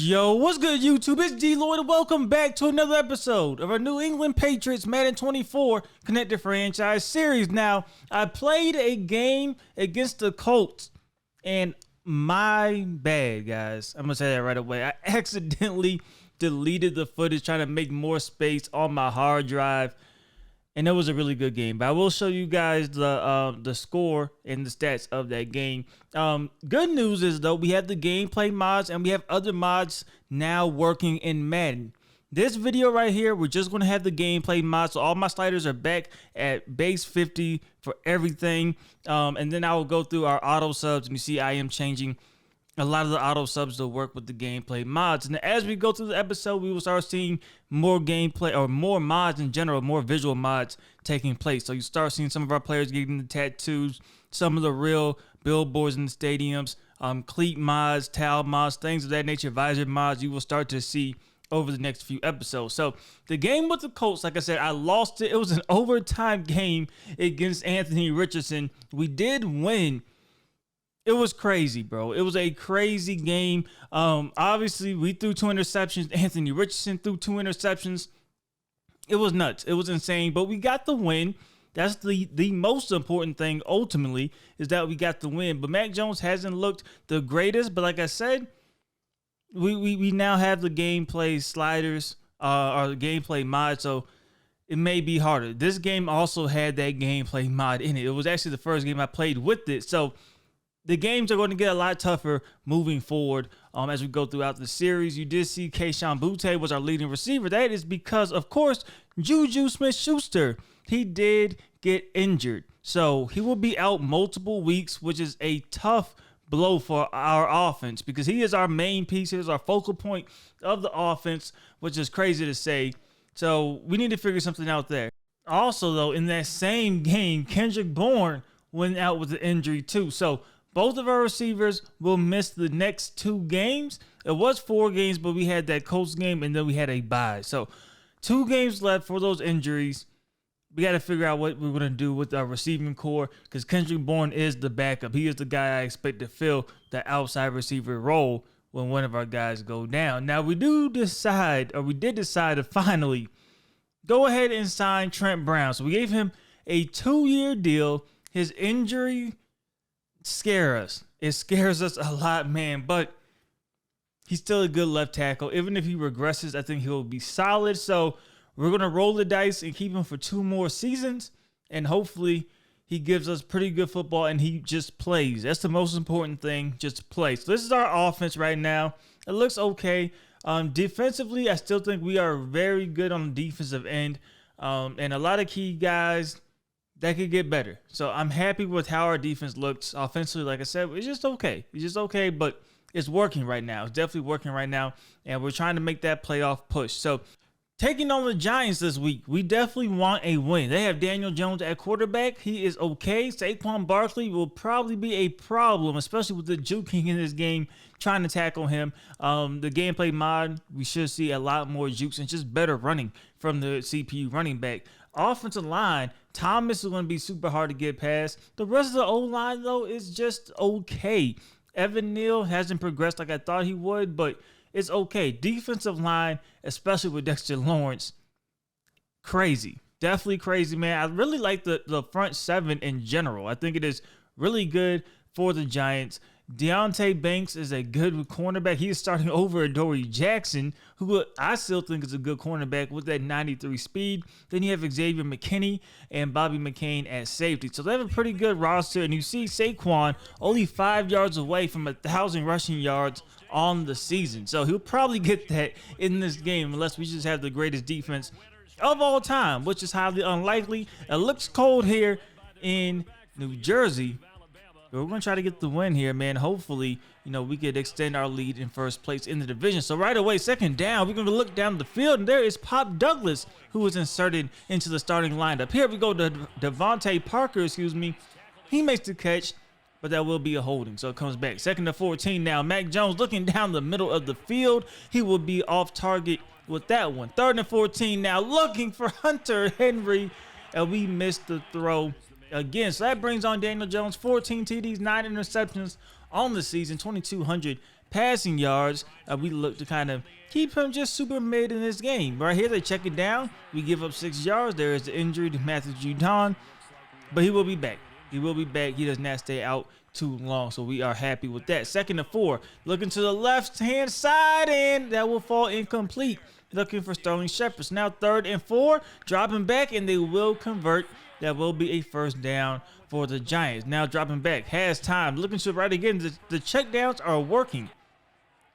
Yo, what's good, YouTube? It's DLloyd, and welcome back to another episode of our New England Patriots Madden 24 Connected Franchise Series. Now, I played a game against the Colts, and my bad, guys. I'm going to say that right away. I accidentally deleted the footage trying to make more space on my hard drive, and it was a really good game. But I will show you guys the score and the stats of that game. Good news is, though, we have the gameplay mods and we have other mods now working in Madden. This video right here, we're just going to have the gameplay mods. So all my sliders are back at base 50 for everything. And then I will go through our auto subs, and you see I am changing a lot of the auto subs to work with the gameplay mods. And as we go through the episode, we will start seeing more gameplay, or more mods in general, more visual mods taking place. So you start seeing some of our players getting the tattoos, some of the real billboards in the stadiums, cleat mods, towel mods, things of that nature, visor mods you will start to see over the next few episodes. So the game with the Colts, like I said, I lost it. It was an overtime game against Anthony Richardson. We did win. It was crazy, bro. It was a crazy game. Obviously, we threw 2 interceptions. Anthony Richardson threw 2 interceptions. It was nuts. It was insane, but we got the win. That's the most important thing, ultimately, is that we got the win. But Mac Jones hasn't looked the greatest, but like I said, we now have the gameplay sliders, or the gameplay mod, so it may be harder. This game also had that gameplay mod in it. It was actually the first game I played with it, so the games are going to get a lot tougher moving forward as we go throughout the series. You did see Kayshon Boutte was our leading receiver. That is because, of course, Juju Smith-Schuster, he did get injured. So he will be out multiple weeks, which is a tough blow for our offense because he is our main piece. He is our focal point of the offense, which is crazy to say. So we need to figure something out there. Also, though, in that same game, Kendrick Bourne went out with an injury too. So both of our receivers will miss the next 2 games. It was 4 games, but we had that Colts game, and then we had a bye. So 2 games left for those injuries. We got to figure out what we're going to do with our receiving core because Kendrick Bourne is the backup. He is the guy I expect to fill the outside receiver role when one of our guys go down. Now, we did decide to finally go ahead and sign Trent Brown. So we gave him a 2-year deal. His injury scares us. It scares us a lot, man, but he's still a good left tackle. Even if he regresses, I think he'll be solid. So we're going to roll the dice and keep him for 2 more seasons, and hopefully he gives us pretty good football and he just plays. That's the most important thing, just play. So this is our offense right now. It looks okay. Defensively, I still think we are very good on the defensive end, and a lot of key guys that could get better. So I'm happy with how our defense looks. Offensively, like I said, it's just okay. It's just okay, but it's working right now. It's definitely working right now, and we're trying to make that playoff push. So taking on the Giants this week, we definitely want a win. They have Daniel Jones at quarterback. He is okay. Saquon Barkley will probably be a problem, especially with the juking in this game, trying to tackle him. The gameplay mod, we should see a lot more jukes and just better running from the CPU running back. Offensive line, Thomas is going to be super hard to get past. The rest of the O-line, though, is just okay. Evan Neal hasn't progressed like I thought he would, but it's okay. Defensive line, especially with Dexter Lawrence, crazy. Definitely crazy, man. I really like the front 7 in general. I think it is really good for the Giants. Deonte Banks is a good cornerback. He is starting over Adoree Jackson, who I still think is a good cornerback with that 93 speed. Then you have Xavier McKinney and Bobby McCain at safety. So they have a pretty good roster. And you see Saquon only 5 yards away from 1,000 rushing yards on the season. So he'll probably get that in this game unless we just have the greatest defense of all time, which is highly unlikely. It looks cold here in New Jersey. But we're going to try to get the win here, man. Hopefully, we could extend our lead in first place in the division. So right away, second down, we're going to look down the field, and there is Pop Douglas, who is inserted into the starting lineup. Here we go to Devontae Parker, He makes the catch, but that will be a holding, so it comes back. 2nd and 14 now. Mac Jones looking down the middle of the field. He will be off target with that one. 3rd and 14 now, looking for Hunter Henry, and we missed the throw again. So that brings on Daniel Jones, 14 TDs, 9 interceptions on the season, 2,200 passing yards, we look to kind of keep him just super mid in this game. Right here, they check it down. We give up 6 yards. There is the injury to Matthew Judon, but he will be back. He will be back. He does not stay out too long, so we are happy with that. 2nd and 4. Looking to the left-hand side, and that will fall incomplete. Looking for Sterling Shepard. So now 3rd and 4. Dropping back, and they will convert. That will be a first down for the Giants. Now dropping back. Has time. Looking to the right again. The check downs are working.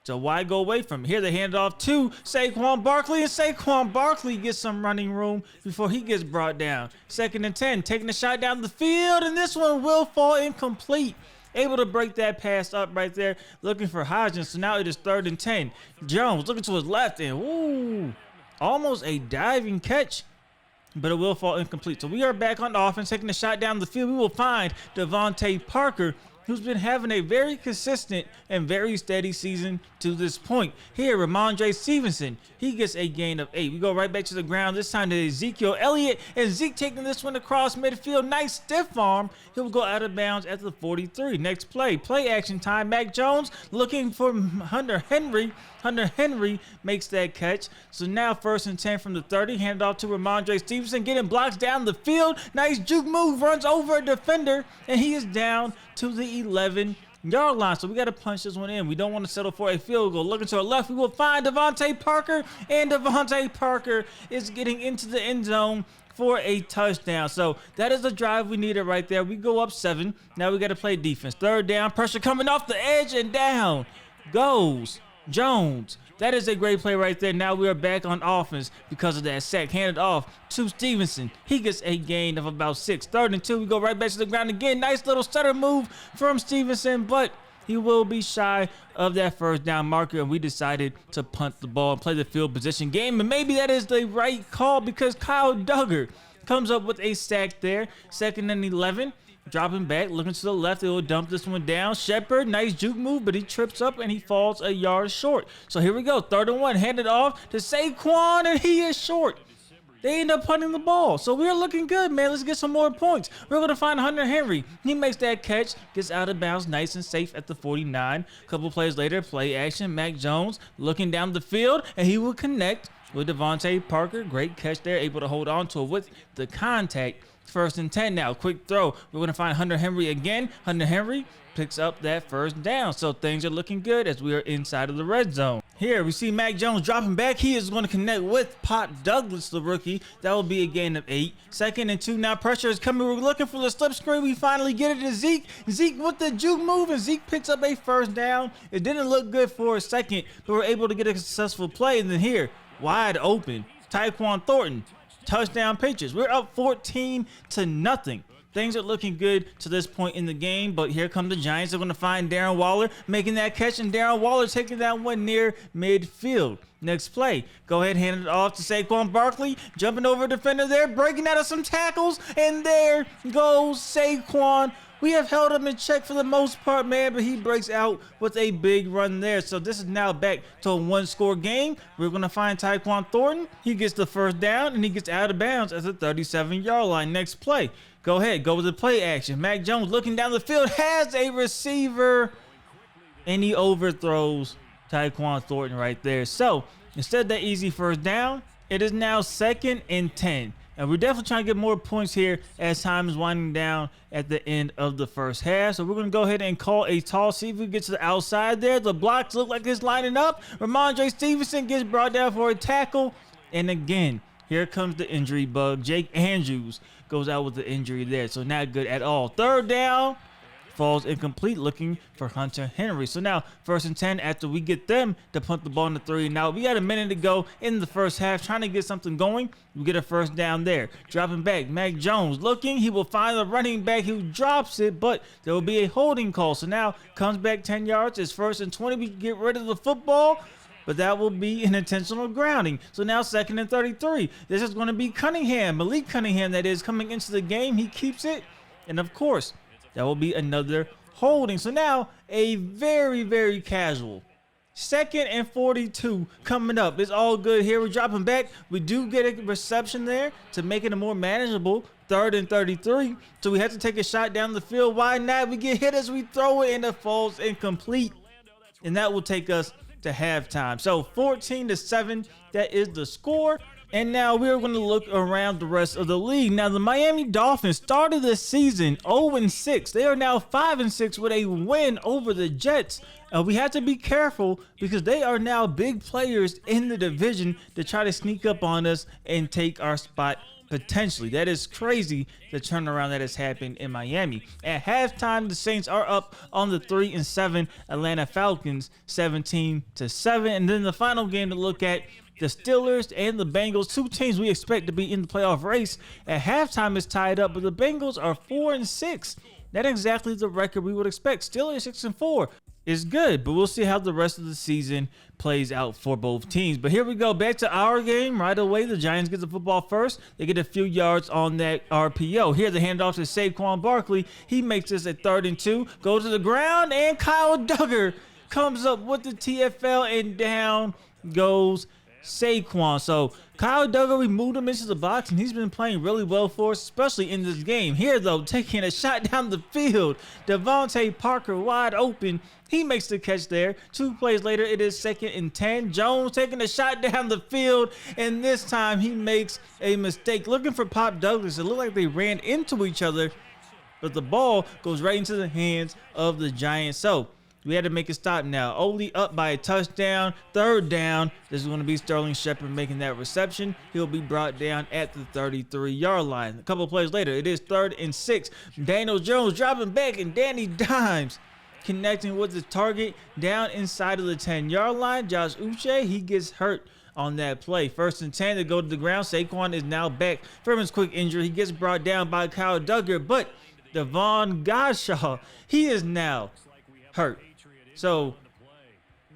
So why go away from it? Here they hand it off to Saquon Barkley, and Saquon Barkley gets some running room before he gets brought down. 2nd and 10, taking a shot down the field, and this one will fall incomplete. Able to break that pass up right there, looking for Hodgins. So now it is 3rd and 10. Jones looking to his left, and ooh, almost a diving catch, but it will fall incomplete. So we are back on offense, taking a shot down the field. We will find Devontae Parker, who's been having a very consistent and very steady season to this point. Here, Ramondre Stevenson, he gets a gain of 8. We go right back to the ground, this time to Ezekiel Elliott, and Zeke taking this one across midfield. Nice stiff arm. He'll go out of bounds at the 43. Next play action time. Mac Jones looking for Hunter Henry. Hunter Henry makes that catch. So now 1st and 10 from the 30. Hand off to Ramondre Stevenson, getting blocks down the field. Nice juke move, runs over a defender, and he is down to the 11-yard line. So we got to punch this one in. We don't want to settle for a field goal. Looking to our left, we will find Devontae Parker, and Devontae Parker is getting into the end zone for a touchdown. So that is the drive we needed right there. We go up 7. Now we got to play defense. 3rd down, pressure coming off the edge, and down goes Jones. That is a great play right there. Now we are back on offense because of that sack. Handed off to Stevenson. He gets a gain of about 6. 3rd and 2. We go right back to the ground again. Nice little stutter move from Stevenson, but he will be shy of that 1st down marker, and we decided to punt the ball and play the field position game. And maybe that is the right call because Kyle Duggar comes up with a sack there. 2nd and 11. Dropping back, looking to the left, it will dump this one down. Shepard, nice juke move, but he trips up and he falls a yard short. So here we go, 3rd and 1, handed off to Saquon, and he is short. They end up punting the ball. So we're looking good, man. Let's get some more points. We're going to find Hunter Henry. He makes that catch, gets out of bounds nice and safe at the 49. A couple plays later, play action. Mac Jones looking down the field, and he will connect with Devontae Parker. Great catch there, able to hold on to it with the contact. 1st and 10 now. Quick throw. We're going to find Hunter Henry again. Hunter Henry picks up that 1st down. So things are looking good as we are inside of the red zone. Here we see Mac Jones dropping back. He is going to connect with Pop Douglas, the rookie. That will be a gain of 8. 2nd and 2 now. Pressure is coming. We're looking for the slip screen. We finally get it to Zeke. Zeke with the juke move, and Zeke picks up a 1st down. It didn't look good for a second, but we're able to get a successful play. And then here, wide open, Tyquan Thornton. Touchdown Patriots. We're up 14-0. Things are looking good to this point in the game, but here come the Giants. They're going to find Darren Waller making that catch, and Darren Waller taking that one near midfield. Next play, go ahead, hand it off to Saquon Barkley, jumping over a defender there, breaking out of some tackles, and there goes Saquon. We have held him in check for the most part, man, but he breaks out with a big run there. So this is now back to a 1-score game. We're going to find Tyquan Thornton. He gets the 1st down, and he gets out of bounds at the 37-yard line. Next play. Go ahead. Go with the play action. Mac Jones looking down the field, has a receiver, and he overthrows Tyquan Thornton right there. So instead of that easy 1st down, it is now 2nd and 10. And we're definitely trying to get more points here as time is winding down at the end of the 1st half. So we're going to go ahead and call a toss. See if we get to the outside there. The blocks look like it's lining up. Ramondre Stevenson gets brought down for a tackle. And again, here comes the injury bug. Jake Andrews goes out with the injury there. So not good at all. 3rd down. Falls incomplete, looking for Hunter Henry. So now 1st and 10 after we get them to punt the ball in the 3. Now we got a minute to go in the 1st half, trying to get something going. We get a 1st down there. Dropping back, Mac Jones looking. He will find the running back who drops it, but there will be a holding call. So now comes back 10 yards. It's 1st and 20. We can get rid of the football, but that will be an intentional grounding. So now 2nd and 33. This is going to be Cunningham, Malik Cunningham, that is, coming into the game. He keeps it, and of course, that will be another holding. So now a very, very casual 2nd and 42 coming up. It's all good here. We're dropping back. We do get a reception there to make it a more manageable 3rd and 33. So we have to take a shot down the field. Why not? We get hit as we throw it, and it falls incomplete. and that will take us to halftime. So 14-7, that is the score. And now we're going to look around the rest of the league. Now, the Miami Dolphins started the season 0-6. They are now 5-6 with a win over the Jets. We have to be careful because they are now big players in the division to try to sneak up on us and take our spot potentially. That is crazy, the turnaround that has happened in Miami. At halftime, the Saints are up on the 3-7 Atlanta Falcons, 17-7. And then the final game to look at, the Steelers and the Bengals, two teams we expect to be in the playoff race. At halftime, it's tied up, but the Bengals are 4-6. Not exactly the record we would expect. Steelers 6-4 is good, but we'll see how the rest of the season plays out for both teams. But here we go, back to our game right away. The Giants get the football first. They get a few yards on that RPO. Here, the handoff to Saquon Barkley. He makes this a 3rd and 2. Goes to the ground, and Kyle Duggar comes up with the TFL, and down goes Saquon. So Kyle Duggar, we moved him into the box, and he's been playing really well for us, especially in this game. Here, though, taking a shot down the field. Devontae Parker wide open. He makes the catch there. 2 plays later, it is 2nd and 10. Jones taking a shot down the field, and this time he makes a mistake. Looking for Pop Douglas. It looked like they ran into each other, but the ball goes right into the hands of the Giants. So we had to make a stop now. Ole up by a touchdown. 3rd down. This is going to be Sterling Shepard making that reception. He'll be brought down at the 33-yard line. A couple of plays later, it is 3rd and 6. Daniel Jones dropping back, and Danny Dimes connecting with the target down inside of the 10-yard line. Josh Uche, he gets hurt on that play. 1st and 10 to go to the ground. Saquon is now back from his quick injury. He gets brought down by Kyle Duggar, but Devon Godshaw, he is now hurt. So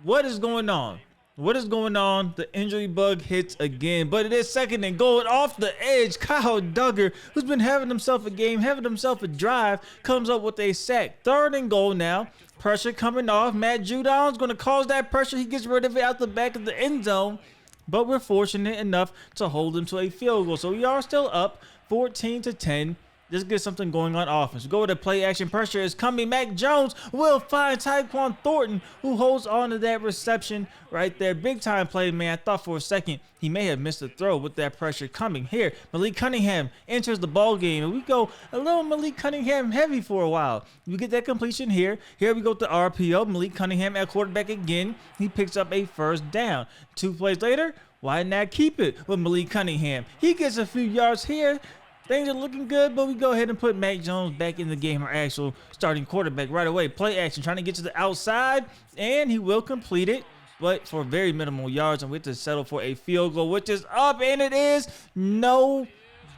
what is going on? What is going on? The injury bug hits again, but it is 2nd and goal off the edge. Kyle Duggar, who's been having himself a game, having himself a drive, comes up with a sack. 3rd and goal now. Pressure coming off. Matt Judon's going to cause that pressure. He gets rid of it out the back of the end zone, but we're fortunate enough to hold him to a field goal. So we are still up 14-10. Let's get something going on offense. Go with the play action. Pressure is coming. Mac Jones will find Tyquan Thornton, who holds on to that reception right there. Big time play, man. I thought for a second he may have missed a throw with that pressure coming. Here, Malik Cunningham enters the ball game, and we go a little Malik Cunningham heavy for a while. We get that completion here. Here we go to RPO. Malik Cunningham at quarterback again. He picks up a 1st down. 2 plays later, why not keep it with Malik Cunningham? He gets a few yards here. Things are looking good, but we go ahead and put Mac Jones back in the game, our actual starting quarterback right away. Play action, trying to get to the outside, and he will complete it, but for very minimal yards, and we have to settle for a field goal, which is up, and it is no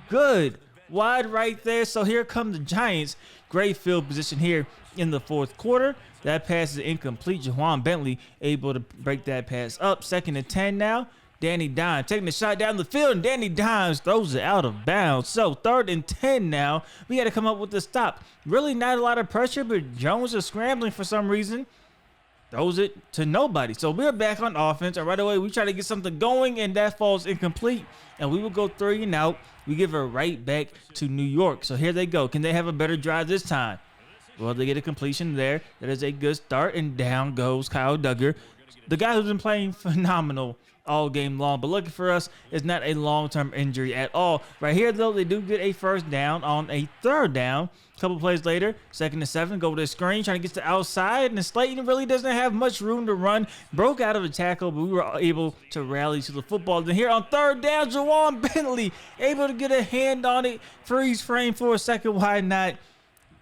good. Wide right there. So here come the Giants. Great field position here in the 4th quarter. That pass is incomplete. Jawan Bentley able to break that pass up. 2nd and 10 now. Danny Dimes taking the shot down the field, and Danny Dimes throws it out of bounds. So 3rd and 10 now. We got to come up with the stop. Really not a lot of pressure, but Jones is scrambling for some reason. Throws it to nobody. So we're back on offense, and right away we try to get something going, and that falls incomplete. And we will go 3 and out. We give it right back to New York. So here they go. Can they have a better drive this time? Well, they get a completion there. That is a good start, and down goes Kyle Duggar, the guy who's been playing phenomenal all game long, but looking for us is not a long-term injury at all. Right here, though, they do get a 1st down on a 3rd down. A couple plays later, 2nd and 7, go to the screen, trying to get to the outside, and Slayton really doesn't have much room to run. Broke out of a tackle, but we were able to rally to the football. Then here on 3rd down, Jawan Bentley able to get a hand on it, freeze frame for a second. Why not?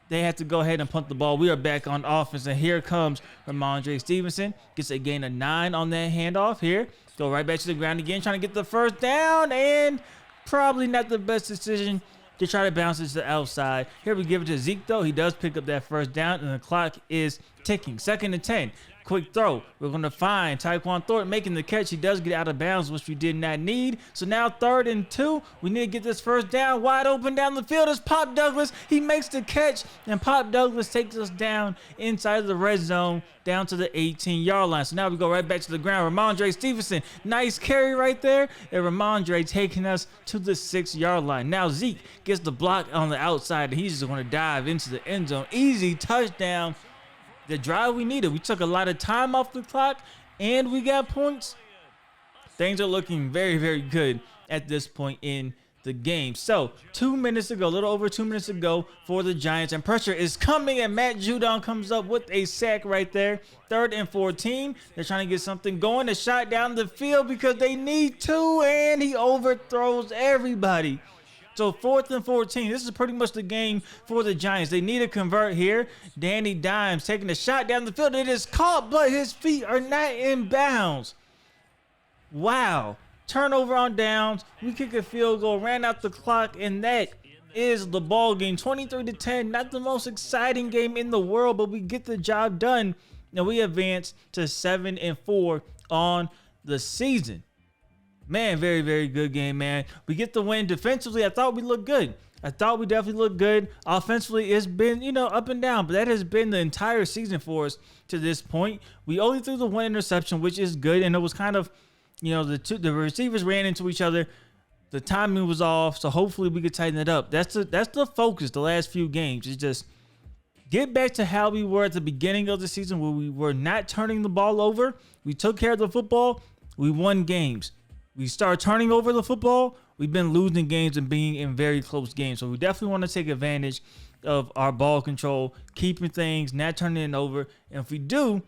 They have to go ahead and punt the ball. We are back on offense, and here comes Ramondre Stevenson. Gets a gain of 9 on that handoff here. Go right back to the ground again, trying to get the 1st down, and probably not the best decision to try to bounce it to the outside. Here we give it to Zeke, though. He does pick up that 1st down, and the clock is ticking. 2nd and 10. Quick throw. We're going to find Tyquan Thornton making the catch. He does get out of bounds, which we did not need. So now 3rd and 2. We need to get this 1st down. Wide open down the field is Pop Douglas. He makes the catch, and Pop Douglas takes us down inside of the red zone, down to the 18-yard line. So now we go right back to the ground. Ramondre Stevenson, nice carry right there. And Ramondre taking us to the 6-yard line. Now Zeke gets the block on the outside, and he's just going to dive into the end zone. Easy touchdown the drive we needed. We took a lot of time off the clock and we got points. Things are looking very, very good at this point in the game. So 2 minutes to go, a little over 2 minutes to go for the Giants, and pressure is coming, and Matt Judon comes up with a sack right there. 3rd and 14. They're trying to get something going. A shot down the field because they need to, and he overthrows everybody. So 4th and 14. This is pretty much the game for the Giants. They need to convert here. Danny Dimes taking a shot down the field. It is caught, but his feet are not in bounds. Wow. Turnover on downs. We kick a field goal, ran out the clock, and that is the ball game. 23-10. Not the most exciting game in the world, but we get the job done, and we advance to 7-4 on the season. Man, very, very good game, man. We get the win. Defensively, I thought we looked good. I thought we definitely looked good. Offensively, it's been, up and down, but that has been the entire season for us to this point. We only threw the 1 interception, which is good, and it was kind of, the receivers ran into each other. The timing was off, so hopefully we could tighten it up. That's the focus the last few games. Is just get back to how we were at the beginning of the season, where we were not turning the ball over. We took care of the football. We won games. We start turning over the football. We've been losing games and being in very close games. So we definitely want to take advantage of our ball control, keeping things, not turning it over. And if we do,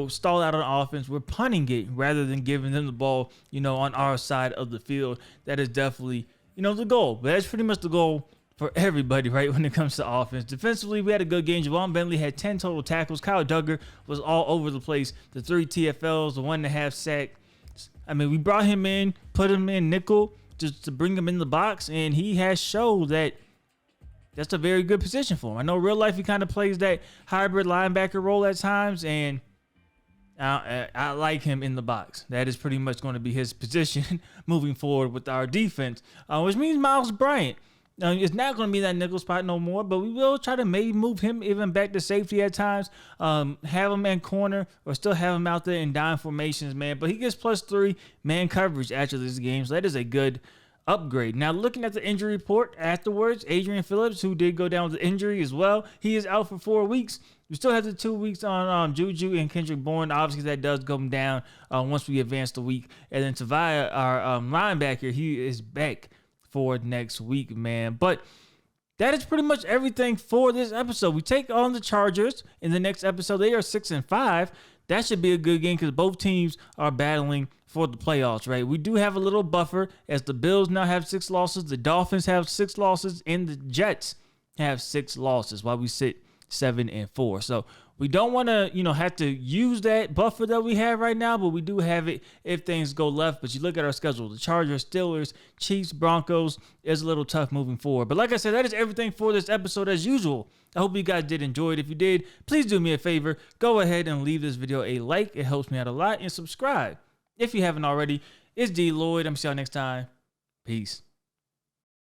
stall out on offense, we're punting it rather than giving them the ball, on our side of the field. That is definitely, the goal. But that's pretty much the goal for everybody, right, when it comes to offense. Defensively, we had a good game. Javon Bentley had 10 total tackles. Kyle Duggar was all over the place. The 3 TFLs, the 1.5 sack. I mean, we brought him in, put him in nickel just to bring him in the box, and he has showed that that's a very good position for him. I know real life he kind of plays that hybrid linebacker role at times, and I like him in the box. That is pretty much going to be his position moving forward with our defense, which means Miles Bryant. It's not going to be that nickel spot no more, but we will try to maybe move him even back to safety at times, have him in corner, or still have him out there in dime formations, man. But he gets +3 man coverage after this game, so that is a good upgrade. Now, looking at the injury report afterwards, Adrian Phillips, who did go down with the injury as well, he is out for 4 weeks. We still have the 2 weeks on Juju and Kendrick Bourne. Obviously, that does go down once we advance the week. And then Tavia, our linebacker, he is back for next week, man. But that is pretty much everything for this episode. We take on the Chargers in the next episode. They are 6-5. That should be a good game because both teams are battling for the playoffs, right? We do have a little buffer as the Bills now have 6 losses, the Dolphins have 6 losses, and the Jets have 6 losses while we sit 7-4. So we don't want to, have to use that buffer that we have right now, but we do have it if things go left. But you look at our schedule, the Chargers, Steelers, Chiefs, Broncos is a little tough moving forward. But like I said, that is everything for this episode as usual. I hope you guys did enjoy it. If you did, please do me a favor. Go ahead and leave this video a like. It helps me out a lot. And subscribe if you haven't already. It's D Lloyd. I'm see y'all next time. Peace.